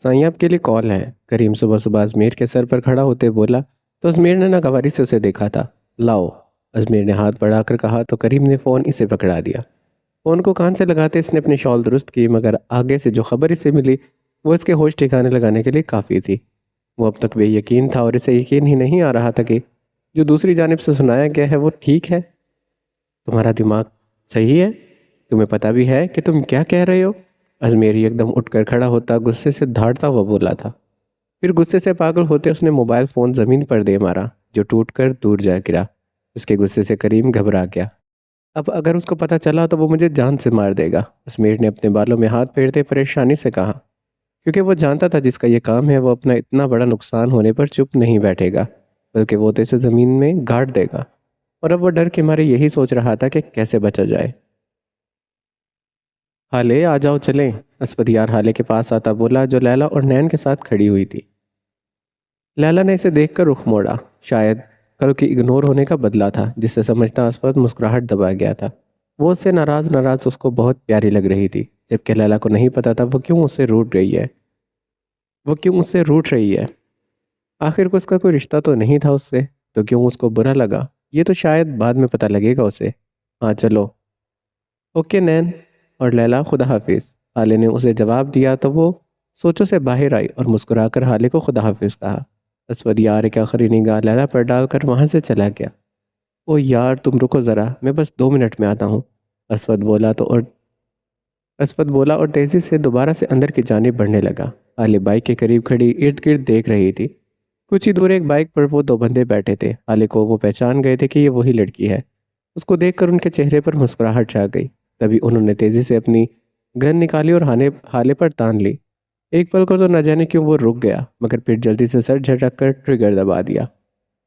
साईं आपके लिए कॉल है। करीम सुबह सुबह अजमेर के सर पर खड़ा होते बोला तो अजमेर ने नागवारी से उसे देखा था। लाओ। अजमेर ने हाथ बढ़ाकर कहा तो करीम ने फ़ोन इसे पकड़ा दिया। फ़ोन को कान से लगाते इसने अपनी शॉल दुरुस्त की, मगर आगे से जो खबर इसे मिली वो इसके होश ठिकाने लगाने के लिए काफ़ी थी। वो अब तक बेयकीन था और इसे यकीन ही नहीं आ रहा था कि जो दूसरी जानिब से सुनाया गया है वो ठीक है। तुम्हारा दिमाग सही है? तुम्हें पता भी है कि तुम क्या कह रहे हो? अजमेरी एकदम उठकर खड़ा होता गुस्से से धाड़ता हुआ बोला था। फिर गुस्से से पागल होते उसने मोबाइल फ़ोन ज़मीन पर दे मारा, जो टूटकर दूर जा गिरा। उसके गुस्से से करीम घबरा गया। अब अगर उसको पता चला तो वो मुझे जान से मार देगा, अजमेर ने अपने बालों में हाथ फेरते परेशानी से कहा। क्योंकि वो जानता था जिसका ये काम है वो अपना इतना बड़ा नुकसान होने पर चुप नहीं बैठेगा, बल्कि वो तो इसे ज़मीन में गाड़ देगा। और अब वो डर के मारे यही सोच रहा था कि कैसे बचा जाए। हाले आ जाओ चलें। असफदयार हाले के पास आता बोला, जो लैला और नैन के साथ खड़ी हुई थी। लैला ने इसे देखकर रुख मोड़ा। शायद कल की इग्नोर होने का बदला था, जिससे समझता असफद मुस्कुराहट दबा गया था। वो उससे नाराज नाराज उसको बहुत प्यारी लग रही थी, जबकि लैला को नहीं पता था वो क्यों उससे रूठ रही है। आखिर को उसका कोई रिश्ता तो नहीं था उससे, तो क्यों उसको बुरा लगा, ये तो शायद बाद में पता लगेगा उसे। हाँ चलो। ओके नैन और लैला, खुदा हाफिज। हाले ने उसे जवाब दिया तो वो सोचों से बाहर आई और मुस्कुराकर हाले को खुदा हाफिज कहा। असवद यार एक आखिरी निगाह लैला पर डालकर वहाँ से चला गया। ओ यार तुम रुको ज़रा, मैं बस 2 मिनट में आता हूँ। असवद बोला तो और असवद बोला और तेज़ी से दोबारा से अंदर की जानिब बढ़ने लगा। हाले बाइक के करीब खड़ी इर्द गिर्द देख रही थी। कुछ ही दूर एक बाइक पर वो 2 बंदे बैठे थे। हाले को वो पहचान गए थे कि ये वही लड़की है। उसको देखकर उनके चेहरे पर मुस्कुराहट छा गई। तभी उन्होंने तेजी से अपनी गन निकाली और हाले पर तान ली। एक पल को तो न जाने क्यों वो रुक गया, मगर फिर जल्दी से सर झटक कर ट्रिगर दबा दिया।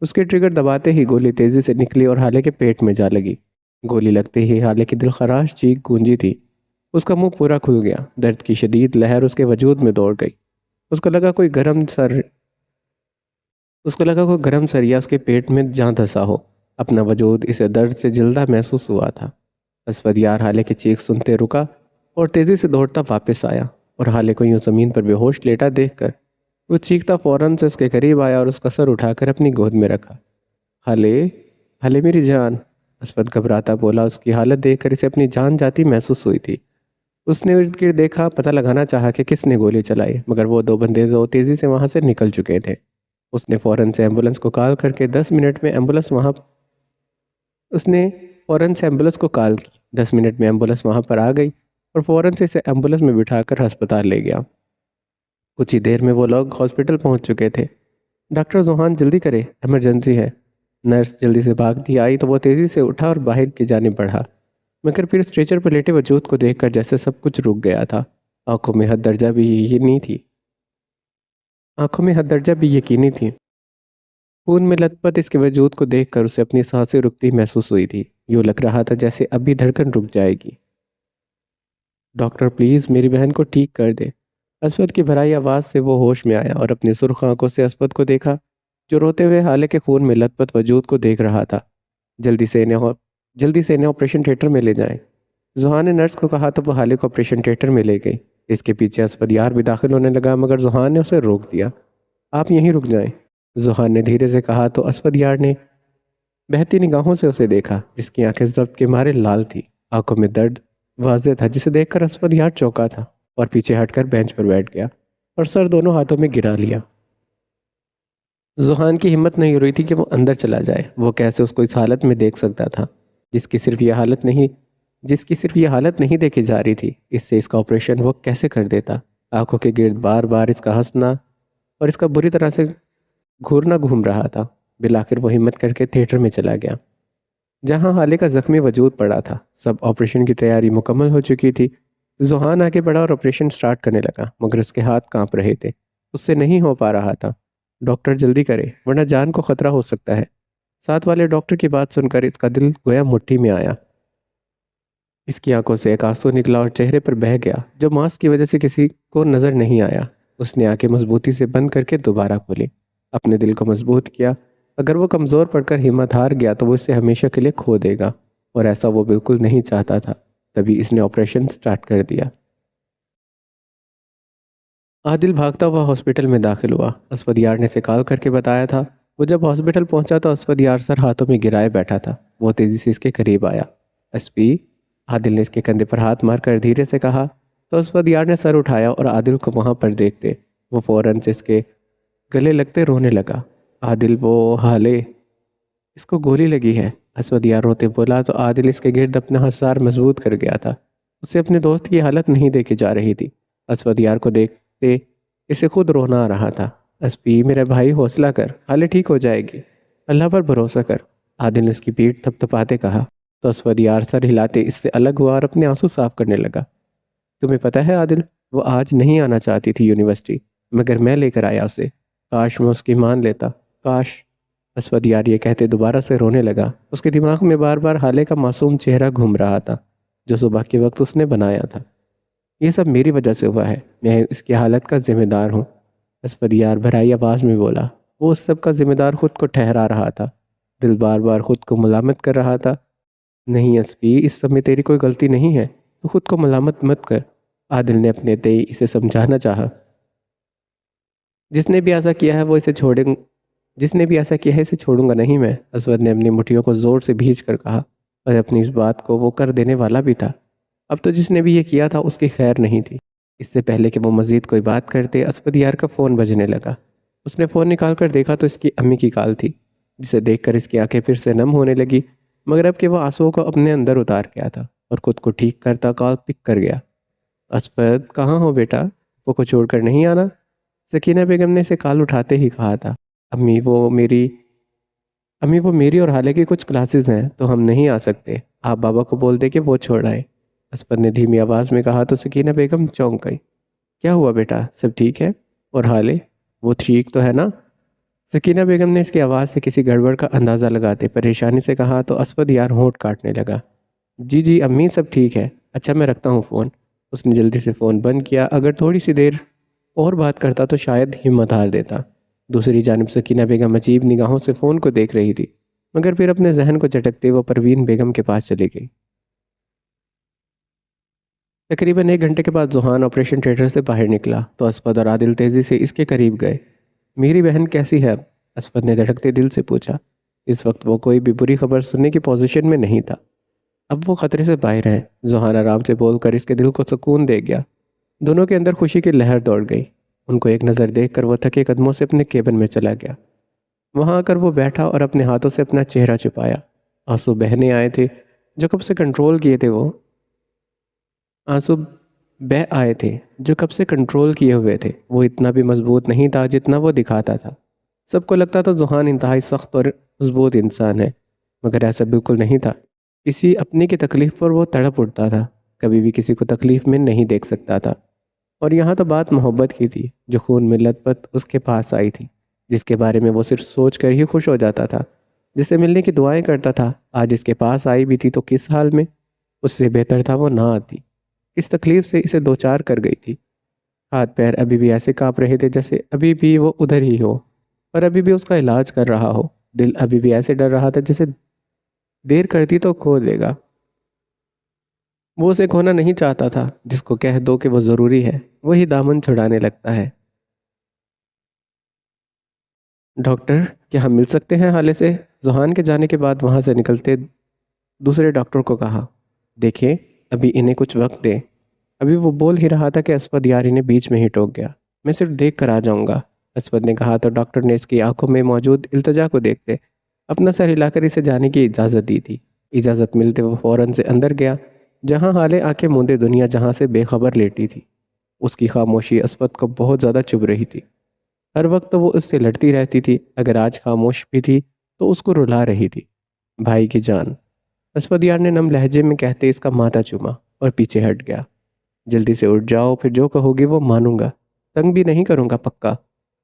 उसके ट्रिगर दबाते ही गोली तेजी से निकली और हाले के पेट में जा लगी। गोली लगते ही हाले की दिलखराश चीख गूंजी थी। उसका मुंह पूरा खुल गया। दर्द की शदीद लहर उसके वजूद में दौड़ गई। उसको लगा कोई गरम सर उसको लगा कोई गरम सरिया उसके पेट में जा धंसा हो। अपना वजूद इसे दर्द से जिल्दा महसूस हुआ था। असवद यार हाले की चीख सुनते रुका और तेजी से दौड़ता वापस आया, और हाले को यूं जमीन पर बेहोश लेटा देखकर वो चीखता फौरन से उसके करीब आया और उसका सर उठाकर अपनी गोद में रखा। हाले, हाले मेरी जान। असवद घबराता बोला। उसकी हालत देखकर इसे अपनी जान जाती महसूस हुई थी। उसने इर्द गिर्द देखा, पता लगाना चाहा कि किसने गोली चलाई, मगर वो 2 बंदे तो तेजी से वहां से निकल चुके थे। उसने फौरन से एम्बुलेंस को कॉल करके 10 मिनट में एम्बुलेंस वहां उसने फ़ौरन से एम्बुलेंस को कॉल की। 10 मिनट में एम्बुलेंस वहां पर आ गई और फ़ौरन से इसे एम्बुलेंस में बिठाकर अस्पताल ले गया। कुछ ही देर में वो लोग हॉस्पिटल पहुंच चुके थे। डॉक्टर जोहान जल्दी करे, इमरजेंसी है। नर्स जल्दी से भागती आई तो वो तेज़ी से उठा और बाहर की जानिब बढ़ा, मगर फिर स्ट्रेचर पर लेटे वजूद को देखकर जैसे सब कुछ रुक गया था। आंखों में हद दर्जा भी यकीनी थी आंखों में हद दर्जा भी यकीनी थी। खून में लथपथ इसके वजूद को देखकर उसे अपनी सांसें रुकती महसूस हुई थी। यूँ लग रहा था जैसे अभी धड़कन रुक जाएगी। डॉक्टर प्लीज़ मेरी बहन को ठीक कर दे। असवद की भराई आवाज़ से वो होश में आया और अपनी सुर्ख आंखों से असवद को देखा, जो रोते हुए हाले के खून में लथपथ वजूद को देख रहा था। जल्दी से इन्हें ऑपरेशन थिएटर में ले जाएं। जुहान ने नर्स को कहा तो वो हाले को ऑपरेशन थिएटर में ले गई। इसके पीछे असवद यार भी दाखिल होने लगा, मगर जुहान ने उसे रोक दिया। आप यहीं रुक जाएं। जुहान ने धीरे से कहा तो असवद यार ने बहती निगाहों से उसे देखा, जिसकी आंखें जब्त के मारे लाल थी। आंखों में दर्द वाज़ेह था, जिसे देखकर असफर यार चौंका था और पीछे हटकर बेंच पर बैठ गया और सर दोनों हाथों में गिरा लिया। जुहान की हिम्मत नहीं हो रही थी कि वो अंदर चला जाए। वो कैसे उसको इस हालत में देख सकता था, जिसकी सिर्फ ये हालत नहीं जिसकी सिर्फ ये हालत नहीं देखी जा रही थी। इससे इसका ऑपरेशन वो कैसे कर देता। आंखों के गिर्द बार बार इसका हंसना और इसका बुरी तरह से घूरना घूम रहा था। बिलाखिर वो हिम्मत करके थिएटर में चला गया, जहां हाले का जख्मी वजूद पड़ा था। सब ऑपरेशन की तैयारी मुकम्मल हो चुकी थी। जुहान आगे बढ़ा और ऑपरेशन स्टार्ट करने लगा, मगर उसके हाथ कांप रहे थे। उससे नहीं हो पा रहा था। डॉक्टर जल्दी करे, वरना जान को खतरा हो सकता है। साथ वाले डॉक्टर की बात सुनकर इसका दिल गोया मुट्ठी में आया। इसकी आंखों से एक आंसू निकला और चेहरे पर बह गया, जो मास्क की वजह से किसी को नजर नहीं आया। उसने आंखें मजबूती से बंद करके दोबारा खोली, अपने दिल को मजबूत किया। अगर वो कमज़ोर पड़कर हिम्मत हार गया तो वो इसे हमेशा के लिए खो देगा, और ऐसा वो बिल्कुल नहीं चाहता था। तभी इसने ऑपरेशन स्टार्ट कर दिया। आदिल भागता हुआ हॉस्पिटल में दाखिल हुआ। असफद यार ने इसे कॉल करके बताया था। वो जब हॉस्पिटल पहुंचा तो असफद यार सर हाथों में गिराए बैठा था। वो तेज़ी से इसके करीब आया। एसपी, आदिल ने इसके कंधे पर हाथ मारकर धीरे से कहा। तो असफद यार ने सर उठाया और आदिल को वहां पर देखते वो फौरन से इसके गले लगते रोने लगा। आदिल, वो हाले, इसको गोली लगी है। असवद यार रोते बोला तो आदिल इसके गिर्द अपना हसार मजबूत कर गया था। उसे अपने दोस्त की हालत नहीं देखी जा रही थी। असवद यार को देखते इसे खुद रोना आ रहा था। एसपी, मेरे भाई हौसला कर, हाले ठीक हो जाएगी, अल्लाह पर भरोसा कर, आदिल ने उसकी पीठ थपथपाते कहा। तो असवद यार सर हिलाते इससे अलग हुआ और अपने आंसू साफ करने लगा। तुम्हें पता है आदिल, वो आज नहीं आना चाहती थी यूनिवर्सिटी, मगर मैं लेकर आया उसे। काश मैं उसकी मान लेता, काश। असवद यार ये कहते दोबारा से रोने लगा। उसके दिमाग में बार बार हाले का मासूम चेहरा घूम रहा था जो सुबह के वक्त उसने बनाया था। ये सब मेरी वजह से हुआ है, मैं इसकी हालत का जिम्मेदार हूँ। असवद यार भराई आवाज़ में बोला। वो उस सब का जिम्मेदार खुद को ठहरा रहा था। दिल बार बार खुद को मलामत कर रहा था। नहीं असफी, इस सब में तेरी कोई गलती नहीं है, तो खुद को मलामत मत कर। आदिल ने अपने तय इसे समझाना चाहा। जिसने भी ऐसा किया है वो इसे छोड़ेंगे, जिसने भी ऐसा किया है इसे छोड़ूंगा नहीं मैं, असवद ने अपनी मुट्ठियों को जोर से भींच कर कहा। और अपनी इस बात को वो कर देने वाला भी था। अब तो जिसने भी ये किया था उसकी खैर नहीं थी। इससे पहले कि वो मजीद कोई बात करते असवद यार का फ़ोन बजने लगा। उसने फ़ोन निकाल कर देखा तो इसकी अम्मी की कॉल थी, जिसे देखकर इसकी आंखें फिर से नम होने लगी। मगर अब कि वो आंसुओं को अपने अंदर उतार गया था और खुद को ठीक करता कॉल पिक कर गया। असफद, कहाँ हो बेटा, वो को छोड़कर नहीं आना? सकीना बेगम ने इसे कॉल उठाते ही कहा था। अम्मी वो मेरी अम्मी वो मेरी और हाले की कुछ क्लासेस हैं तो हम नहीं आ सकते, आप बाबा को बोल दे कि वो छोड़ आए। असफद ने धीमी आवाज़ में कहा तो सकीना बेगम चौंक गई। क्या हुआ बेटा, सब ठीक है? और हाले, वो ठीक तो है ना? सकीना बेगम ने इसकी आवाज़ से किसी गड़बड़ का अंदाज़ा लगाते परेशानी से कहा तो असफद यार होंठ काटने लगा। जी जी अम्मी, सब ठीक है, अच्छा मैं रखता हूँ फ़ोन। उसने जल्दी से फ़ोन बंद किया। अगर थोड़ी सी देर और बात करता तो शायद हिम्मत हार देता। दूसरी जानब सकीना बेगम अजीब निगाहों से फ़ोन को देख रही थी, मगर फिर अपने जहन को झटकते वो परवीन बेगम के पास चली गई। तकरीबन 1 घंटे के बाद जुहान ऑपरेशन थिएटर से बाहर निकला तो असफद और आदिल तेज़ी से इसके करीब गए। मेरी बहन कैसी है अब? असफद ने धड़कते दिल से पूछा। इस वक्त वो कोई भी बुरी खबर सुनने की पोजीशन में नहीं था। अब वो खतरे से बाहर हैं, जुहान आराम से बोलकर इसके दिल को सुकून दे गया। दोनों के अंदर खुशी की लहर दौड़ गई। उनको एक नज़र देखकर वो थके कदमों से अपने केबिन में चला गया। वहां आकर वो बैठा और अपने हाथों से अपना चेहरा छुपाया। आंसू बहने आए थे जो कब से कंट्रोल किए थे वो आंसू बह आए थे जो कब से कंट्रोल किए हुए थे। वो इतना भी मजबूत नहीं था जितना वो दिखाता था। सबको लगता था जुहान इंतहाई सख्त और मजबूत इंसान है, मगर ऐसा बिल्कुल नहीं था। किसी अपने की तकलीफ़ पर वो तड़प उठता था, कभी भी किसी को तकलीफ़ में नहीं देख सकता था। और यहाँ तो बात मोहब्बत की थी जो खून में लथपथ उसके पास आई थी, जिसके बारे में वो सिर्फ सोच कर ही खुश हो जाता था, जिससे मिलने की दुआएं करता था। आज इसके पास आई भी थी तो किस हाल में? उससे बेहतर था वो ना आती। इस तकलीफ से इसे दो चार कर गई थी। हाथ पैर अभी भी ऐसे कांप रहे थे जैसे अभी भी वो उधर ही हो और अभी भी उसका इलाज कर रहा हो। दिल अभी भी ऐसे डर रहा था जैसे देर करती तो खो देगा। वो उसे खोना नहीं चाहता था। जिसको कह दो कि वो ज़रूरी है वही दामन छुड़ाने लगता है। डॉक्टर, क्या हम मिल सकते हैं हाले से? जुहान के जाने के बाद वहाँ से निकलते दूसरे डॉक्टर को कहा। देखें, अभी इन्हें कुछ वक्त दें। अभी वो बोल ही रहा था कि असफद यार इन्हें बीच में ही टोक गया। मैं सिर्फ देख कर आ जाऊंगा, असफद ने कहा तो डॉक्टर ने इसकी आंखों में मौजूद इल्तजा को देखते अपना सर हिलाकर इसे जाने की इजाज़त दी थी। इजाज़त मिलते वो फ़ौरन से अंदर गया, जहाँ हाले आंखें मूंदे दुनिया जहाँ से बेखबर लेटी थी। उसकी खामोशी असफद को बहुत ज़्यादा चुभ रही थी। हर वक्त तो वो उससे लड़ती रहती थी, अगर आज खामोश भी थी तो उसको रुला रही थी। भाई की जान, असफद यार ने नम लहजे में कहते इसका माथा चूमा और पीछे हट गया। जल्दी से उठ जाओ, फिर जो कहोगी वो मानूंगा, तंग भी नहीं करूंगा, पक्का।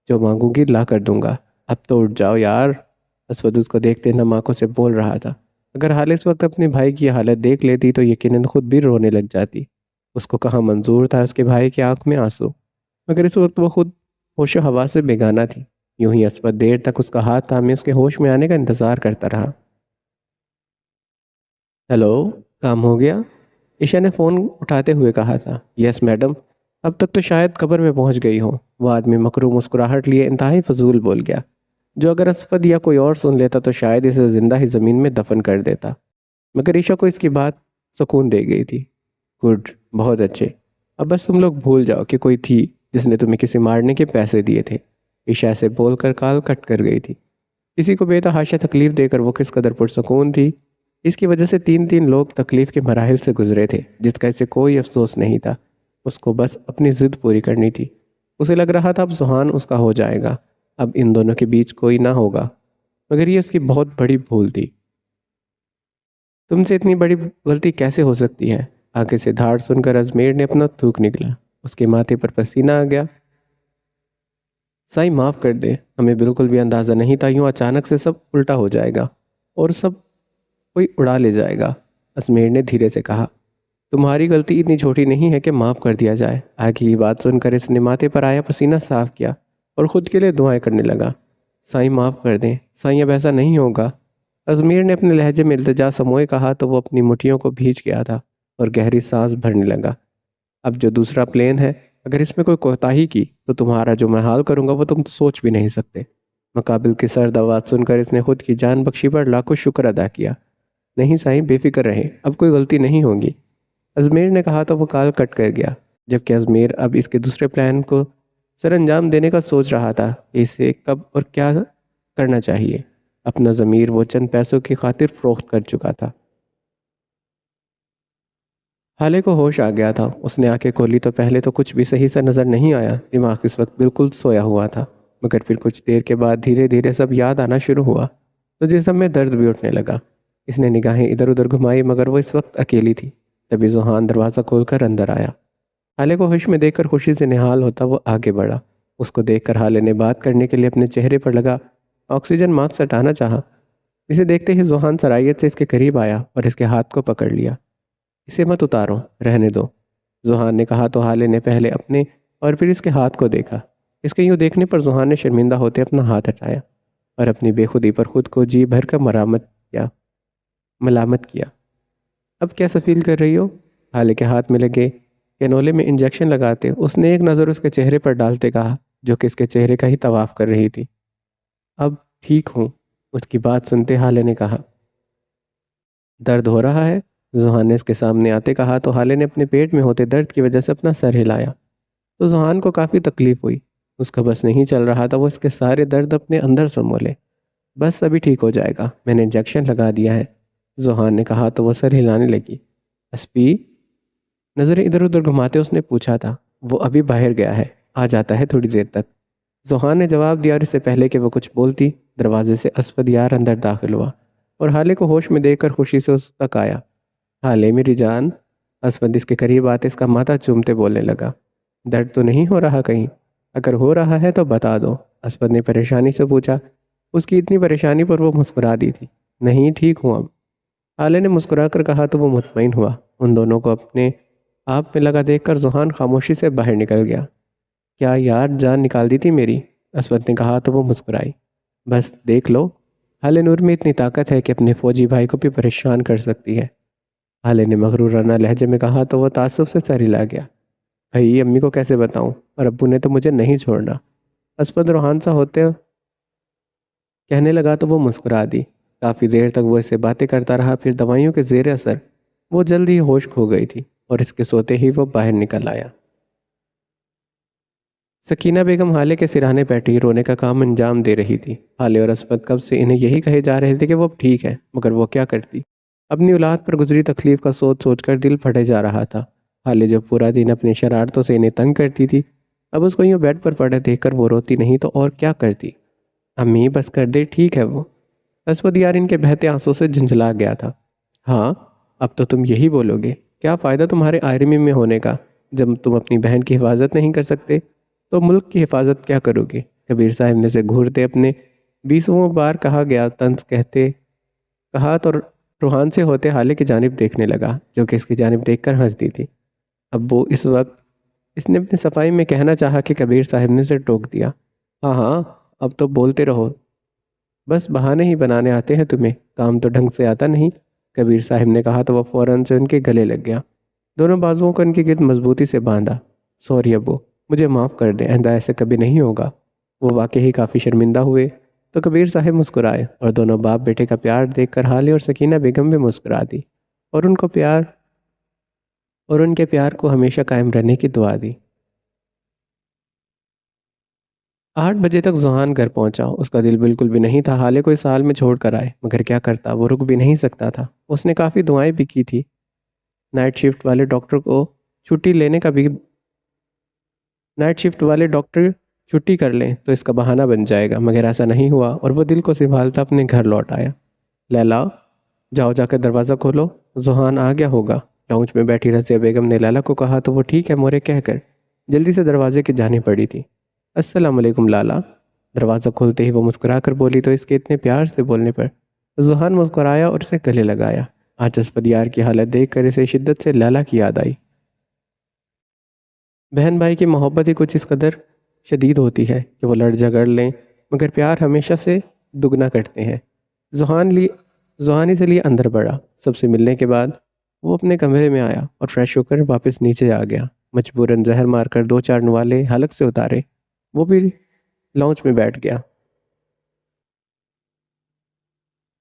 जो मांगूंगी ला कर दूंगा। अब तो उठ जाओ यार। असवद उसको देखते नम आंखों से बोल रहा था। अगर हाल इस वक्त अपने भाई की हालत देख लेती तो यकीनन खुद भी रोने लग जाती। उसको कहाँ मंजूर था उसके भाई की आंख में आंसू, मगर इस वक्त वो खुद होशो हवा से बेगाना थी। यूं ही असवद देर तक उसका हाथ थामे उसके होश में आने का इंतजार करता रहा। हेलो, काम हो गया? ईशा ने फ़ोन उठाते हुए कहा था। यस मैडम, अब तक तो शायद कब्र में पहुंच गई हो। वह आदमी मकरू मुस्कुराहट लिए इंतहाई फजूल बोल गया, जो अगर असफद या कोई और सुन लेता तो शायद इसे जिंदा ही ज़मीन में दफन कर देता। मगर ईशा को इसकी बात सुकून दे गई थी। गुड, बहुत अच्छे। अब बस तुम लोग भूल जाओ कि कोई थी जिसने तुम्हें किसी मारने के पैसे दिए थे। ईशा से बोलकर काल कट कर गई थी। किसी को बेतहाशा तकलीफ देकर वो किस कदर पुरसकून थी, इसकी वजह से तीन तीन लोग तकलीफ के मराहिल से गुजरे थे, जिसका इसे कोई अफसोस नहीं था। उसको बस अपनी ज़िद पूरी करनी थी। उसे लग रहा था अब सुहान उसका हो जाएगा, अब इन दोनों के बीच कोई ना होगा। मगर ये उसकी बहुत बड़ी भूल थी। तुमसे इतनी बड़ी गलती कैसे हो सकती है? आगे से धाड़ सुनकर अजमेर ने अपना थूक निकला। उसके माथे पर पसीना आ गया। साईं माफ़ कर दे, हमें बिल्कुल भी अंदाज़ा नहीं था यूँ अचानक से सब उल्टा हो जाएगा और सब कोई उड़ा ले जाएगा। अजमेर ने धीरे से कहा, तुम्हारी गलती इतनी छोटी नहीं है कि माफ़ कर दिया जाए। आगे की बात सुनकर इसने माथे पर आया पसीना साफ किया और ख़ुद के लिए दुआएं करने लगा। साईं माफ़ कर दें, साईं अब ऐसा नहीं होगा। अजमेर ने अपने लहजे में इल्तिजा समोए कहा तो वो अपनी मुट्ठियों को भींच गया था और गहरी सांस भरने लगा। अब जो दूसरा प्लेन है, अगर इसमें कोई कोताही की तो तुम्हारा जो मैं हाल करूँगा वो तुम सोच भी नहीं सकते। मुकाबिल की सर्द आवाज़ सुनकर इसने खुद की जान बख्शी पर लाखों शुक्र अदा किया। नहीं साईं, बेफिक्र रहें, अब कोई गलती नहीं होगी। अजमेर ने कहा तो वो काल कट कर गया, जबकि अजमेर अब इसके दूसरे प्लान को सर अंजाम देने का सोच रहा था कि इसे कब और क्या करना चाहिए। अपना ज़मीर वो चंद पैसों की खातिर फरोख्त कर चुका था। हाले को होश आ गया था। उसने आंखें खोली तो पहले तो कुछ भी सही से नज़र नहीं आया। दिमाग इस वक्त बिल्कुल सोया हुआ था। मगर फिर कुछ देर के बाद धीरे धीरे सब याद आना शुरू हुआ तो जिस्म में दर्द भी उठने लगा। इसने निगाहें इधर उधर घुमाई मगर वो इस वक्त अकेली थी। तभी जुहान दरवाज़ा खोलकर अंदर आया। हाले को होश में देखकर खुशी से निहाल होता वो आगे बढ़ा। उसको देखकर हाले ने बात करने के लिए अपने चेहरे पर लगा ऑक्सीजन मास्क हटाना चाहा। इसे देखते ही जुहान सरायत से इसके करीब आया और इसके हाथ को पकड़ लिया। इसे मत उतारो, रहने दो, जुहान ने कहा तो हाले ने पहले अपने और फिर इसके हाथ को देखा। इसके यूँ देखने पर जुहान ने शर्मिंदा होते अपना हाथ हटाया और अपनी बेखुदी पर खुद को जी भर कर मलामत किया। अब कैसा फील कर रही हो? हाले के हाथ में लगे कैनोले में इंजेक्शन लगाते उसने एक नज़र उसके चेहरे पर डालते कहा, जो कि इसके चेहरे का ही तवाफ कर रही थी। अब ठीक हूँ, उसकी बात सुनते हाले ने कहा। दर्द हो रहा है? जुहान ने इसके सामने आते कहा तो हाले ने अपने पेट में होते दर्द की वजह से अपना सर हिलाया। तो जुहान को काफ़ी तकलीफ हुई। उसका बस नहीं चल रहा था वो इसके सारे दर्द अपने अंदर समोले। बस अभी ठीक हो जाएगा, मैंने इंजेक्शन लगा दिया है, जुहान ने कहा तो वह सर हिलाने लगी। एसपी? नज़रें इधर उधर घुमाते उसने पूछा था। वो अभी बाहर गया है, आ जाता है थोड़ी देर तक, जुहान ने जवाब दिया और इससे पहले कि वो कुछ बोलती दरवाजे से असफद यार अंदर दाखिल हुआ और हाले को होश में देखकर खुशी से उस तक आया। हाले मेरी जान। असफद इसके करीब आते इसका माथा चूमते बोलने लगा। दर्द तो नहीं हो रहा कहीं? अगर हो रहा है तो बता दो, असफद ने परेशानी से पूछा। उसकी इतनी परेशानी पर वो मुस्कुरा दी थी। नहीं, ठीक हूँ अब, हाले ने मुस्कुरा कर कहा तो वो मुतमईन हुआ। उन दोनों को अपने आप में लगा देखकर जुहान खामोशी से बाहर निकल गया। क्या यार, जान निकाल दी थी मेरी, असफद ने कहा तो वो मुस्कुराई। बस देख लो, हाले नूर में इतनी ताकत है कि अपने फौजी भाई को भी परेशान कर सकती है, हाले ने मगरूराना लहजे में कहा तो वह तासुब से सर हिला गया। भाई अम्मी को कैसे बताऊं, और अब्बू ने तो मुझे नहीं छोड़ना, असफद रूहान सा होते कहने लगा तो वो मुस्कुरा दी। काफ़ी देर तक वो इससे बातें करता रहा। फिर दवाइयों के जेर असर वो जल्द ही होश खो गई थी और इसके सोते ही वो बाहर निकल आया। सकीना बेगम हाले के सिरहाने बैठी रोने का काम अंजाम दे रही थी। हाले और असफद कब से इन्हें यही कहे जा रहे थे कि वो अब ठीक है, मगर वो क्या करती। अपनी औलाद पर गुजरी तकलीफ का सोच सोच कर दिल फटे जा रहा था। हाले जो पूरा दिन अपनी शरारतों से इन्हें तंग करती थी, अब उसको यूँ बेड पर पड़े देखकर वो रोती नहीं तो और क्या करती। अम्मी बस कर दे, ठीक है वो, असफद यार इनके बहते आंसू से झंझला गया था। हाँ, अब तो तुम यही बोलोगे, क्या फ़ायदा तुम्हारे आर्मी में होने का, जब तुम अपनी बहन की हिफाजत नहीं कर सकते तो मुल्क की हिफाजत क्या करोगे। कबीर साहब ने से घूरते अपने 20वां बार कहा गया तंज कहते कहा तो रूहान से होते हाले की जानिब देखने लगा, जो कि इसकी जानिब देखकर हंसती थी। अब वो इस वक्त इसने अपनी सफाई में कहना चाहा कि कबीर साहब ने से टोक दिया। हाँ हाँ, अब तो बोलते रहो, बस बहाने ही बनाने आते हैं तुम्हें, काम तो ढंग से आता नहीं, कबीर साहब ने कहा तो वह फ़ौरन से उनके गले लग गया। दोनों बाजुओं को उनके गिर्द मजबूती से बांधा। सॉरी अब्बू, मुझे माफ़ कर दें, आइंदा ऐसे कभी नहीं होगा। वो वाकई ही काफ़ी शर्मिंदा हुए तो कबीर साहब मुस्कुराए और दोनों बाप बेटे का प्यार देखकर हाले और सकीना बेगम भी मुस्कुरा दी और उनके प्यार को हमेशा कायम रहने की दुआ दी। 8 बजे तक जुहान घर पहुंचा। उसका दिल बिल्कुल भी नहीं था हाले को इस हाल में छोड़ कर आए, मगर क्या करता, वो रुक भी नहीं सकता था। उसने काफ़ी दुआएं भी की थी। नाइट शिफ्ट वाले डॉक्टर को छुट्टी लेने का भी नाइट शिफ्ट वाले डॉक्टर छुट्टी कर लें तो इसका बहाना बन जाएगा, मगर ऐसा नहीं हुआ और वो दिल को संभालता अपने घर लौट आया। लैला, जाओ जाकर दरवाज़ा खोलो, जुहान आ गया होगा। लाउंज में बैठी रज़िया बेगम ने लैला को कहा तो वो ठीक है मोरे कहकर जल्दी से दरवाजे की जाने पड़ी थी। अस्सलाम वालेकुम लाला। दरवाज़ा खोलते ही वो मुस्कुरा कर बोली तो इसके इतने प्यार से बोलने पर जुहान मुस्कुराया और उसे गले लगाया। आज असफदयार की हालत देखकर इसे शिद्दत से लैला की याद आई। बहन भाई की मोहब्बत ही कुछ इस कदर शदीद होती है कि वो लड़ झगड़ लें मगर प्यार हमेशा से दुगना करते हैं। जुहानी से लिए अंदर बढ़ा। सबसे मिलने के बाद वो अपने कमरे में आया और फ्रेश होकर वापस नीचे आ गया। मजबूरन जहर मारकर 2-4 नवाले हलक से उतारे। वो भी लाउंज में बैठ गया।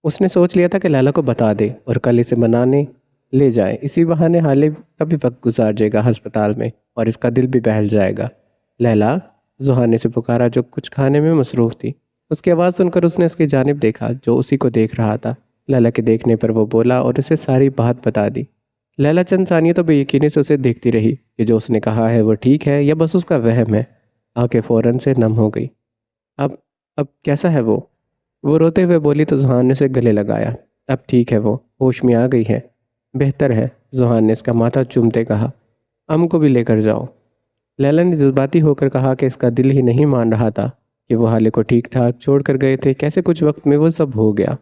उसने सोच लिया था कि लैला को बता दे और कल इसे मनाने ले जाए। इसी बहाने हाले का भी वक्त गुजार जाएगा अस्पताल में और इसका दिल भी बहल जाएगा। लैला, जुहान ने से पुकारा जो कुछ खाने में मसरूफ़ थी। उसकी आवाज़ सुनकर उसने उसकी जानिब देखा जो उसी को देख रहा था। लैला के देखने पर वो बोला और उसे सारी बात बता दी। लैला चंद सानिया तो बेयकीनी से उसे देखती रही कि जो उसने कहा है वो ठीक है या बस उसका वहम है। आंखें फ़ौरन से नम हो गई। अब अब कैसा है वो? वो रोते हुए बोली तो जुहान ने उसे गले लगाया। अब ठीक है, वो होश में आ गई है, बेहतर है। जुहान ने इसका माथा चूमते कहा। अम को भी लेकर जाओ। लैला ने जज्बाती होकर कहा कि इसका दिल ही नहीं मान रहा था कि वो हाले को ठीक ठाक छोड़ कर गए थे। कैसे कुछ वक्त में वो सब हो गया।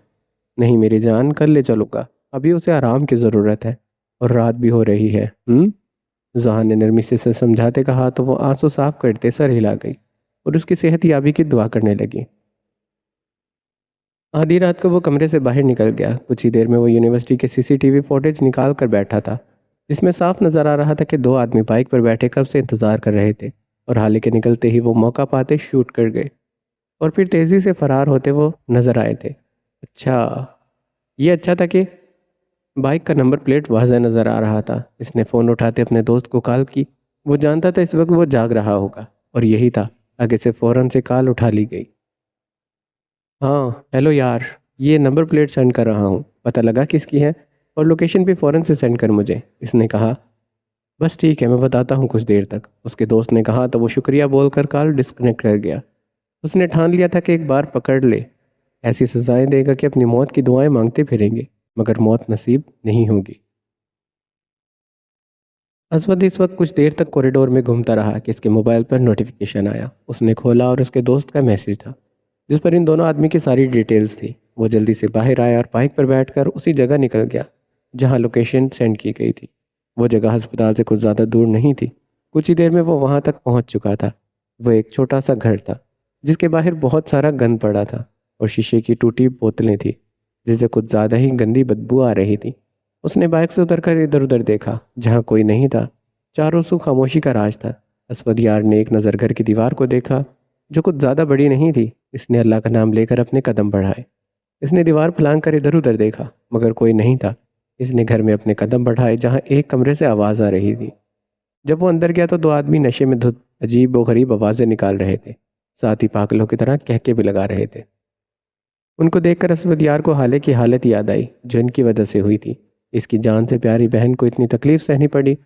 नहीं मेरी जान, कल ले चलूँगा, अभी उसे आराम की ज़रूरत है और रात भी हो रही है। जुहान ने नरमी से समझाते कहा तो वो आंसू साफ करते सर हिला गई और उसकी सेहत याबी की दुआ करने लगी। आधी रात को वो कमरे से बाहर निकल गया। कुछ ही देर में वो यूनिवर्सिटी के सीसीटीवी फुटेज निकाल कर बैठा था जिसमें साफ नजर आ रहा था कि 2 आदमी बाइक पर बैठे कब से इंतजार कर रहे थे और हाल के निकलते ही वो मौका पाते शूट कर गए और फिर तेजी से फरार होते वो नजर आए थे। अच्छा था कि बाइक का नंबर प्लेट वाज़ह नज़र आ रहा था। इसने फ़ोन उठाते अपने दोस्त को कॉल की। वो जानता था इस वक्त वो जाग रहा होगा और यही था, आगे से फ़ौरन से कॉल उठा ली गई। हाँ हेलो यार, ये नंबर प्लेट सेंड कर रहा हूँ, पता लगा किसकी है और लोकेशन भी फ़ौरन से सेंड कर मुझे, इसने कहा। बस ठीक है, मैं बताता हूँ कुछ देर तक, उसके दोस्त ने कहा तो वो शुक्रिया बोलकर कॉल डिस्कनेक्ट कर गया। उसने ठान लिया था कि एक बार पकड़ ले ऐसी सजाएं देगा कि अपनी मौत की दुआएं मांगते फिरेंगे, मगर मौत नसीब नहीं होगी। असवद इस वक्त कुछ देर तक कॉरिडोर में घूमता रहा कि इसके मोबाइल पर नोटिफिकेशन आया। उसने खोला और उसके दोस्त का मैसेज था जिस पर इन दोनों आदमी की सारी डिटेल्स थी। वो जल्दी से बाहर आया और बाइक पर बैठकर उसी जगह निकल गया जहां लोकेशन सेंड की गई थी। वो जगह अस्पताल से कुछ ज़्यादा दूर नहीं थी। कुछ ही देर में वो वहां तक पहुंच चुका था। वो एक छोटा सा घर था जिसके बाहर बहुत सारा गंद पड़ा था और शीशे की टूटी बोतलें थी जिससे कुछ ज़्यादा ही गंदी बदबू आ रही थी। उसने बाइक से उतरकर इधर उधर देखा जहाँ कोई नहीं था। चारों सू खामोशी का राज था। असवद यार ने एक नज़र घर की दीवार को देखा जो कुछ ज़्यादा बड़ी नहीं थी। इसने अल्लाह का नाम लेकर अपने कदम बढ़ाए। इसने दीवार फलांग कर इधर उधर देखा मगर कोई नहीं था। इसने घर में अपने कदम बढ़ाए जहाँ एक कमरे से आवाज़ आ रही थी। जब वो अंदर गया तो 2 आदमी नशे में धुत अजीब व गरीब आवाज़ें निकाल रहे थे, साथ ही पागलों की तरह कहके भी लगा रहे थे। उनको देखकर असवद यार को हाले की हालत याद आई जो इनकी वजह से हुई थी। इसकी जान से प्यारी बहन को इतनी तकलीफ सहनी पड़ी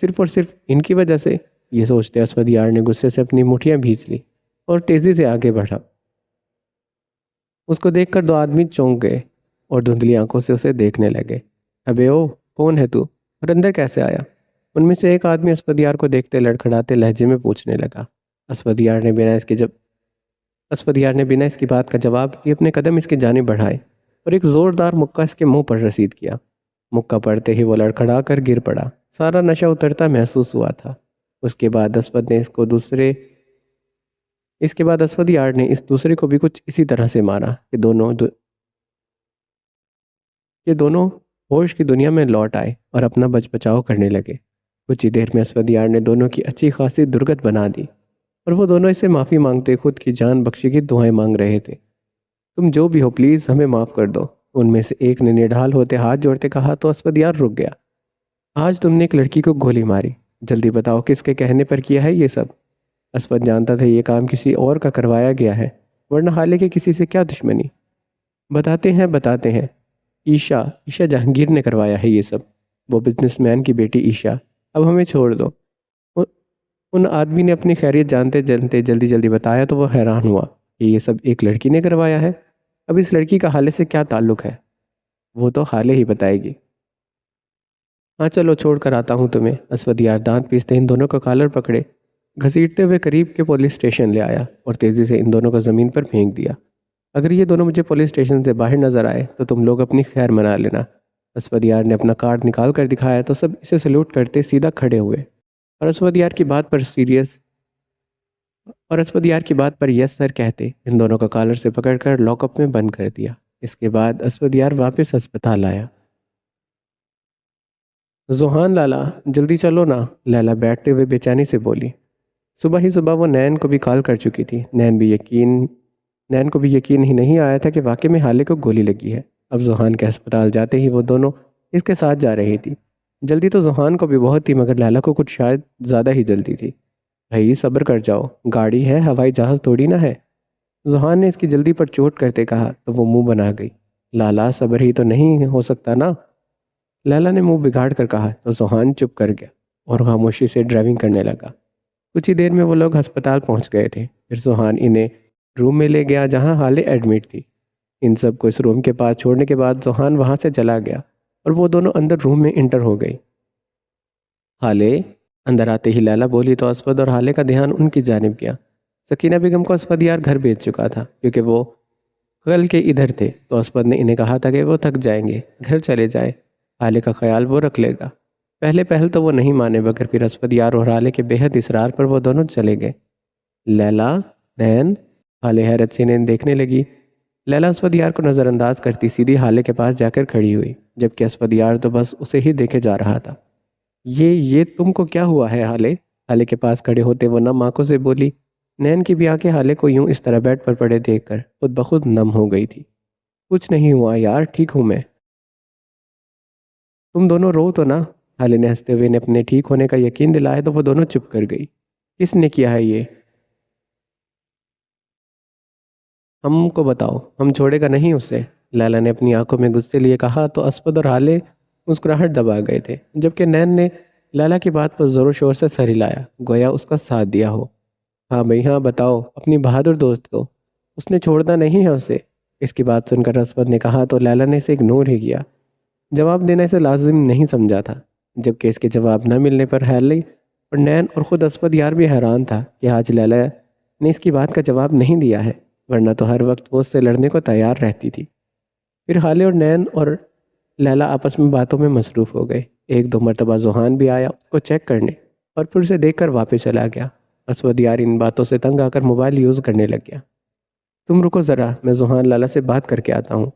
सिर्फ और सिर्फ इनकी वजह से। ये सोचते असवद यार ने गुस्से से अपनी मुठियां भींच ली और तेज़ी से आगे बढ़ा। उसको देखकर 2 आदमी चौंक गए और धुंधली आंखों से उसे देखने लगे। अबे ओ, कौन है तू और अंदर कैसे आया? उनमें से एक आदमी असफदयार को देखते लड़खड़ाते लहजे में पूछने लगा। असफदयार ने बिना इसके जब असफदयार ने बिना इसकी बात का जवाब दिए अपने कदम इसकी जानिब बढ़ाए और एक ज़ोरदार मुक्का इसके मुंह पर रसीद किया। मुक्का पड़ते ही वो लड़खड़ा कर गिर पड़ा। सारा नशा उतरता महसूस हुआ था। उसके बाद असफद ने इसके बाद असफद यार ने इस दूसरे को भी कुछ इसी तरह से मारा कि दोनों होश की दुनिया में लौट आए और अपना बच बचाव करने लगे। कुछ ही देर में असवद यार ने दोनों की अच्छी खासी दुर्गत बना दी और वो दोनों इससे माफ़ी मांगते खुद की जान बख्शी की दुआएं मांग रहे थे। तुम जो भी हो प्लीज़ हमें माफ़ कर दो, उनमें से एक ने निढाल होते हाथ जोड़ते कहा तो असवद यार रुक गया। आज तुमने एक लड़की को गोली मारी, जल्दी बताओ किसके कहने पर किया है ये सब। असवद जानता था ये काम किसी और का करवाया गया है, वरना हाले के किसी से क्या दुश्मनी। बताते हैं। ईशा ईशा जहांगीर ने करवाया है ये सब। वो बिजनेसमैन की बेटी ईशा। अब हमें छोड़ दो। उ- उन आदमी ने अपनी खैरियत जानते जानते जल्दी जल्दी बताया तो वो हैरान हुआ कि ये सब एक लड़की ने करवाया है। अब इस लड़की का हाले से क्या ताल्लुक है, वो तो हाले ही बताएगी। हाँ चलो छोड़ कर आता हूँ तुम्हें। असवद यार दांत पीसते इन दोनों का कॉलर पकड़े घसीटते हुए करीब के पुलिस स्टेशन ले आया और तेज़ी से इन दोनों को ज़मीन पर फेंक दिया। अगर ये दोनों मुझे पुलिस स्टेशन से बाहर नजर आए तो तुम लोग अपनी खैर मना लेना। असवद यार ने अपना कार्ड निकाल कर दिखाया तो सब इसे सल्यूट करते सीधा खड़े हुए और असवद यार की बात पर सीरियस और असवद यार की बात पर यस सर कहते इन दोनों का कॉलर से पकड़कर लॉकअप में बंद कर दिया। इसके बाद असवद यार वापस अस्पताल आया। जोहान लाला जल्दी चलो ना, लैला बैठते हुए बेचैनी से बोली। सुबह ही सुबह वो नैन को भी कॉल कर चुकी थी। नैन को भी यकीन ही नहीं आया था कि वाकई में हाले को गोली लगी है। अब जोहान के अस्पताल जाते ही वो दोनों इसके साथ जा रही थी। जल्दी तो जोहान को भी बहुत थी, मगर लैला को कुछ शायद ज़्यादा ही जल्दी थी। भाई सब्र कर जाओ, गाड़ी है, हवाई जहाज़ थोड़ी ना है। जोहान ने इसकी जल्दी पर चोट करते कहा तो वो मुंह बना गई। लाला सब्र ही तो नहीं हो सकता ना, लैला ने मुंह बिगाड़ कर कहा तो जोहान चुप कर गया और खामोशी से ड्राइविंग करने लगा। कुछ ही देर में वो लोग अस्पताल पहुंच गए थे। फिर सुहान इन्हें रूम में ले गया जहां हाले एडमिट थी। इन सब को इस रूम के पास छोड़ने के बाद सुहान वहां से चला गया और वो दोनों अंदर रूम में इंटर हो गई। हाले अंदर आते ही लैला बोली तो असवद और हाले का ध्यान उनकी जानिब गया। सकीना बेगम को असवद यार घर भेज चुका था क्योंकि वो कल के इधर थे, तो असवद ने इन्हें कहा था कि वो थक जाएंगे, घर चले जाए, हाले का ख्याल वो रख लेगा। पहले पहल तो वो नहीं माने, मगर फिर असवद यार और हाले के बेहद इसरार पर वो दोनों चले गए। लैला, नैन, हाले हैरत से इन्हें देखने लगी। लैला असवद यार को नज़रअंदाज करती सीधी हाले के पास जाकर खड़ी हुई, जबकि असवद यार तो बस उसे ही देखे जा रहा था। ये तुमको क्या हुआ है हाले? हाले के पास खड़े होते वो नम आंखों से बोली। नैन की भी आंखें हाले को यूं इस तरह बेड पर पड़े देखकर खुद ब खुद नम हो गई थी। कुछ नहीं हुआ यार, ठीक हूँ मैं। तुम दोनों रो तो ना? हाले ने हंसते हुए ने अपने ठीक होने का यकीन दिलाया तो वो दोनों चुप कर गई। किसने किया है ये? हमको बताओ, हम छोड़ेगा नहीं उसे, लैला ने अपनी आंखों में गुस्से लिए कहा तो असफद और हाले मुस्कुराहट दबा गए थे, जबकि नैन ने लैला की बात पर ज़ोर शोर से सर हिलाया, गोया उसका साथ दिया हो। हाँ भाई हाँ, बताओ अपनी बहादुर दोस्त को, उसने छोड़ना नहीं है उसे। इसकी बात सुनकर असफद ने कहा तो लैला ने इसे इग्नोर ही किया। जवाब देना इसे लाजिम नहीं समझा था, जबकि इसके जवाब न मिलने पर हैली और नैन और ख़ुद असफद यार भी हैरान था कि आज लैला ने इसकी बात का जवाब नहीं दिया है, वरना तो हर वक्त वो उससे लड़ने को तैयार रहती थी। फिर हाले और नैन और लैला आपस में बातों में मसरूफ़ हो गए। एक दो मरतबा जोहान भी आया उसको चेक करने और फिर उसे देख कर वापस चला गया। असवद यार इन बातों से तंग आकर मोबाइल यूज़ करने लग गया। तुम रुको ज़रा, मैं जोहान लाला से बात करके आता हूँ,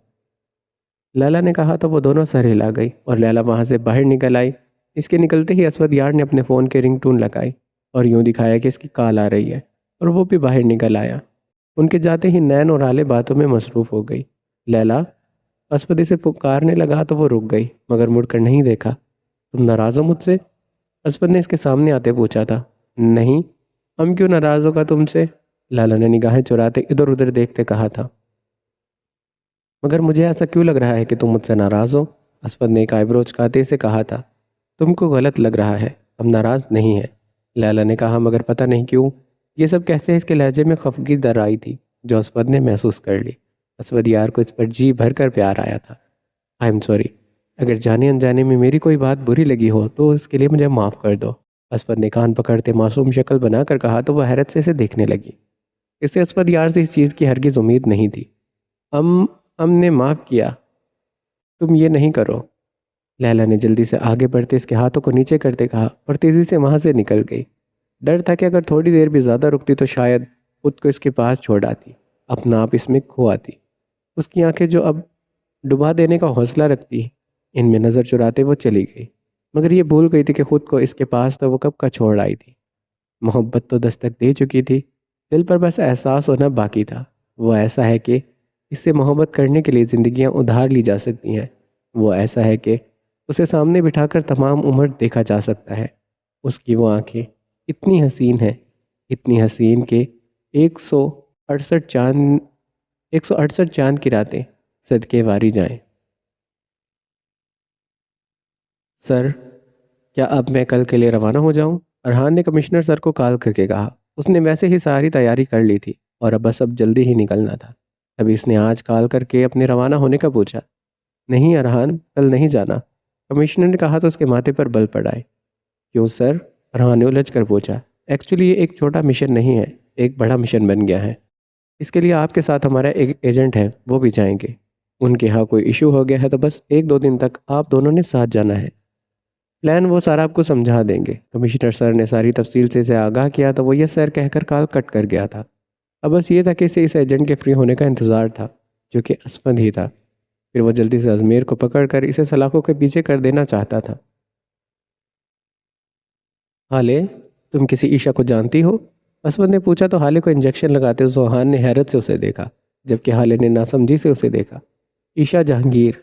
लैला ने कहा तो वो दोनों सर हिला गई और लैला वहाँ से बाहर निकल आई। इसके निकलते ही असवद यार ने अपने फ़ोन के रिंगटोन लगाई और यूं दिखाया कि इसकी कॉल आ रही है, और वो भी बाहर निकल आया। उनके जाते ही नैन और आले बातों में मसरूफ़ हो गई। लैला असवद इसे पुकारने लगा तो वो रुक गई, मगर मुड़कर नहीं देखा। तुम नाराज़ हो मुझसे? असवद ने इसके सामने आते पूछा था। नहीं, हम क्यों नाराज़ होगा तुमसे? लैला ने निगाहें चुराते इधर उधर देखते कहा था। मगर मुझे ऐसा क्यों लग रहा है कि तुम मुझसे नाराज़ हो? असफद ने एक आईब्रो चुकाते से कहा था। तुमको गलत लग रहा है, हम नाराज़ नहीं हैं, लैला ने कहा, मगर पता नहीं क्यों ये सब कहते इसके लहजे में खफगी दर आई थी, जो असफद ने महसूस कर ली। असफद यार को इस पर जी भर कर प्यार आया था। आई एम सॉरी, अगर जाने अनजाने में मेरी कोई बात बुरी लगी हो तो उसके लिए मुझे माफ़ कर दो, असफद ने कान पकड़ते मासूम शक्ल बनाकर कहा तो वह हैरत से इसे देखने लगी। इससे असफद यार से इस चीज़ की हरगिज़ उम्मीद नहीं थी। हम हमने माफ़ किया, तुम ये नहीं करो, लैला ने जल्दी से आगे बढ़ते इसके हाथों को नीचे करते कहा और तेज़ी से वहाँ से निकल गई। डर था कि अगर थोड़ी देर भी ज़्यादा रुकती तो शायद खुद को इसके पास छोड़ आती, अपना आप इसमें खो आती। उसकी आंखें जो अब डुबा देने का हौसला रखती, इनमें नज़र चुराते वो चली गई। मगर ये भूल गई थी कि खुद को इसके पास तो वो कब का छोड़ आई थी। मोहब्बत तो दस्तक दे चुकी थी, दिल पर बस एहसास होना बाकी था। वो ऐसा है कि इससे मोहब्बत करने के लिए ज़िंदगियां उधार ली जा सकती हैं। वो ऐसा है कि उसे सामने बिठाकर तमाम उम्र देखा जा सकता है। उसकी वो आंखें इतनी हसीन हैं, इतनी हसीन कि 168 चांद 168 चांद की रातें सदके वारी जाएं। सर, क्या अब मैं कल के लिए रवाना हो जाऊं? अरहान ने कमिश्नर सर को कॉल करके कहा। उसने वैसे ही सारी तैयारी कर ली थी और अब जल्दी ही निकलना था। तभी इसने आज कॉल करके अपने रवाना होने का पूछा। नहीं अरहान, कल नहीं जाना, कमिश्नर ने कहा तो उसके माथे पर बल पड़ाए। क्यों सर? अरहान ने उलझ कर पूछा। एक्चुअली ये एक छोटा मिशन नहीं है, एक बड़ा मिशन बन गया है। इसके लिए आपके साथ हमारा एक एजेंट है, वो भी जाएंगे। उनके यहाँ कोई इशू हो गया है तो बस 1-2 दिन तक आप दोनों ने साथ जाना है। प्लान वो सारा आपको समझा देंगे। कमिश्नर सर ने सारी तफसील से इसे आगाह किया तो वो ये सर कहकर कॉल कट कर गया था। अब बस ये था कि इसे इस एजेंट के फ्री होने का इंतज़ार था, जो कि असफंद ही था। फिर वो जल्दी से अजमेर को पकड़कर इसे सलाखों के पीछे कर देना चाहता था। हाले, तुम किसी ईशा को जानती हो? असफंद ने पूछा तो हाले को इंजेक्शन लगाते जोहान ने हैरत से उसे देखा, जबकि हाले ने नासमझी से उसे देखा। ईशा जहांगीर?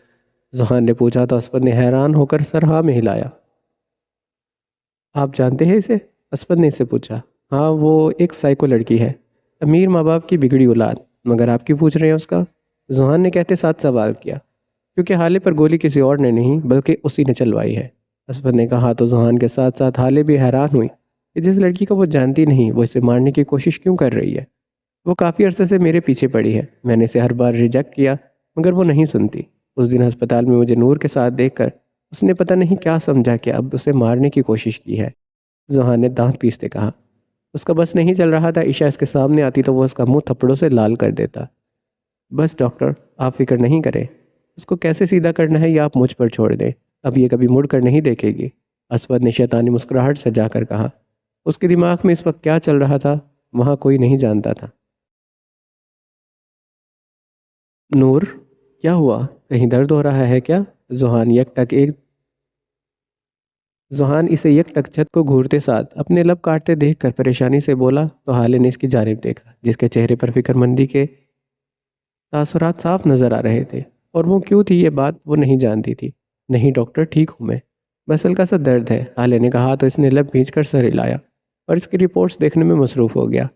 जोहान ने पूछा तो असफंद ने हैरान होकर सर हाँ में हिलाया। आप जानते हैं इसे? असफद ने इससे पूछा। हाँ, वो एक साइको लड़की है, अमीर माँ बाप की बिगड़ी औलाद। मगर आप क्यों पूछ रहे हैं उसका? जुहान ने कहते साथ सवाल किया। क्योंकि हाले पर गोली किसी और ने नहीं बल्कि उसी ने चलवाई है। असफद ने कहा तो जुहान के साथ साथ हाले भी हैरान हुई कि जिस लड़की को वो जानती नहीं वो इसे मारने की कोशिश क्यों कर रही है। वो काफ़ी अरसे से मेरे पीछे पड़ी है, मैंने इसे हर बार रिजेक्ट किया मगर वो नहीं सुनती। उस दिन अस्पताल में मुझे नूर के साथ देखकर उसने पता नहीं क्या समझा कि अब उसे मारने की कोशिश की है। जुहान ने दांत पीसते कहा। उसका बस नहीं चल रहा था, ईशा इसके सामने आती तो वो उसका मुंह थप्पड़ों से लाल कर देता। बस डॉक्टर, आप फिक्र नहीं करें, उसको कैसे सीधा करना है ये आप मुझ पर छोड़ दें। अब ये कभी मुड़ कर नहीं देखेगी। असवद ने शैतानी मुस्कुराहट से जाकर कहा। उसके दिमाग में इस वक्त क्या चल रहा था वहाँ कोई नहीं जानता था। नूर, क्या हुआ? कहीं दर्द हो रहा है क्या? जुहान यकटक एक जुहान इसे यकटक छत को घूरते साथ अपने लब काटते देखकर परेशानी से बोला तो हाले ने इसकी जानिब देखा, जिसके चेहरे पर फिक्रमंदी के तासुरात साफ नजर आ रहे थे। और वो क्यों थी ये बात वो नहीं जानती थी। नहीं डॉक्टर, ठीक हूँ मैं, बस हल्का सा दर्द है, हाले ने कहा तो इसने लब भींच कर सर हिलाया और इसकी रिपोर्ट्स देखने में मसरूफ़ हो गया।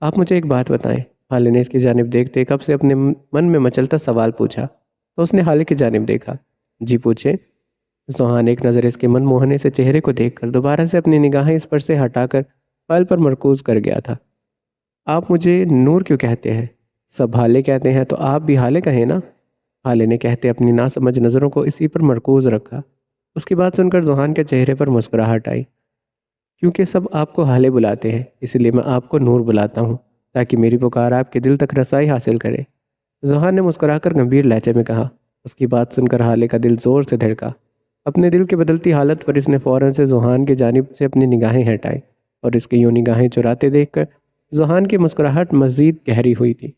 आप मुझे एक बात बताएं, हाले ने इसकी जानिब देखते कब से अपने मन में मचलता सवाल पूछा तो उसने हाले की जानिब देखा। जी पूछे। सुहान एक नज़र इसके मनमोहने से चेहरे को देखकर दोबारा से अपनी निगाहें इस पर से हटाकर फाइल पर मरकूज कर गया था। आप मुझे नूर क्यों कहते हैं? सब हाले कहते हैं तो आप भी हाले कहें ना। हाले ने कहते अपनी नासमझ नज़रों को इसी पर मरकूज रखा। उसकी बात सुनकर जुहान के चेहरे पर मुस्कुराहट आई। क्योंकि सब आपको हाले बुलाते हैं इसलिए मैं आपको नूर बुलाता हूँ, ताकि मेरी पुकार आपके दिल तक रसाई हासिल करे। जुहान ने मुस्कुराकर गंभीर लहजे में कहा। उसकी बात सुनकर हाले का दिल जोर से धड़का। अपने दिल की बदलती हालत पर इसने फौरन से जुहान की जानिब से अपनी निगाहें हटाई और इसकी यूं निगाहें चुराते देखकर जुहान की मुस्कुराहट मज़ीद गहरी हुई थी।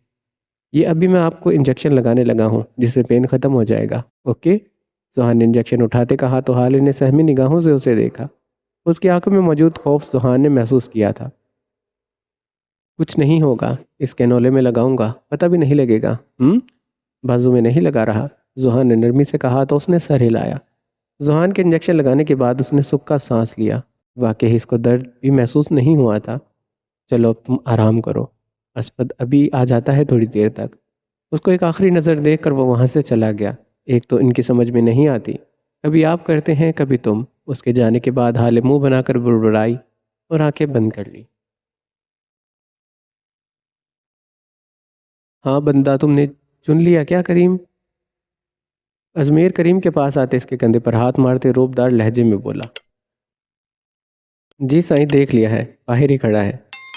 ये अभी मैं आपको इंजेक्शन लगाने लगा हूँ जिससे पेन ख़त्म हो जाएगा, ओके? जुहान ने इंजेक्शन उठाते कहा तो हाले ने सहमी निगाहों से उसे देखा। उसकी आंखों में मौजूद खौफ जुहान ने महसूस किया था। कुछ नहीं होगा, इस कैनोले में लगाऊंगा, पता भी नहीं लगेगा। बाजू में नहीं लगा रहा, जुहान ने नरमी से कहा तो उसने सर हिलाया। जुहान के इंजेक्शन लगाने के बाद उसने सुक्का सांस लिया। वाकई इसको दर्द भी महसूस नहीं हुआ था। चलो अब तुम आराम करो, असफद अभी आ जाता है थोड़ी देर तक। उसको एक आखिरी नज़र देखकर वो वहाँ से चला गया। एक तो इनकी समझ में नहीं आती, कभी आप करते हैं कभी तुम। उसके जाने के बाद हाले मुंह बनाकर बुड़बुड़ाई और आंखें बंद कर ली। हाँ बंदा, तुमने चुन लिया क्या करीम? अजमेर करीम के पास आते इसके कंधे पर हाथ मारते रोबदार लहजे में बोला। जी साईं, देख लिया है, बाहर ही खड़ा है,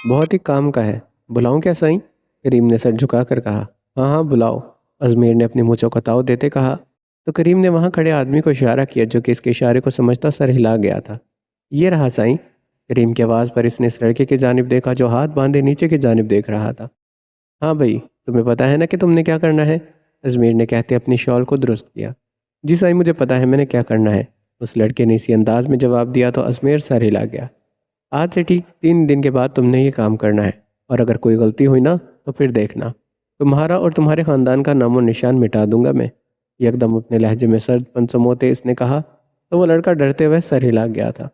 बहुत ही काम का है। बुलाऊं क्या साईं? करीम ने सर झुकाकर कहा। हाँ हाँ बुलाओ, अजमेर ने अपने मुँह चौकताव देते कहा। तो करीम ने वहाँ खड़े आदमी को इशारा किया जो कि इसके इशारे को समझता सर हिला गया था। ये रहा साईं। करीम की आवाज़ पर इसने इस लड़के की जानिब देखा जो हाथ बांधे नीचे की जानिब देख रहा था। हाँ भाई, तुम्हें पता है ना कि तुमने क्या करना है? अजमेर ने कहते अपनी शॉल को दुरुस्त किया। जी साईं, मुझे पता है मैंने क्या करना है, उस लड़के ने इसी अंदाज में जवाब दिया तो अजमेर सर हिला गया। आज से ठीक 3 दिन के बाद तुमने ये काम करना है, और अगर कोई गलती हुई ना तो फिर देखना, तुम्हारा और तुम्हारे ख़ानदान का नामो निशान मिटा दूंगा मैं। एकदम अपने लहजे में सर्दपन समोते इसने कहा तो वो लड़का डरते हुए सर हिला गया था।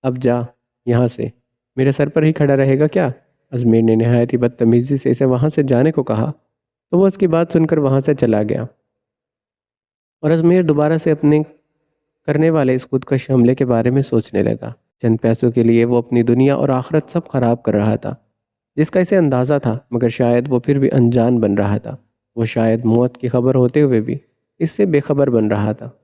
अब जा यहाँ से, मेरे सर पर ही खड़ा रहेगा क्या? अजमेर ने नहायत ही बदतमीज़ी से इसे वहाँ से जाने को कहा तो वो उसकी बात सुनकर वहाँ से चला गया। और अजमेर दोबारा से अपने करने वाले इस खुदकश हमले के बारे में सोचने लगा। चंद पैसों के लिए वो अपनी दुनिया और आखिरत सब खराब कर रहा था, जिसका इसे अंदाज़ा था, मगर शायद वो फिर भी अनजान बन रहा था। वो शायद मौत की खबर होते हुए भी इससे बेखबर बन रहा था।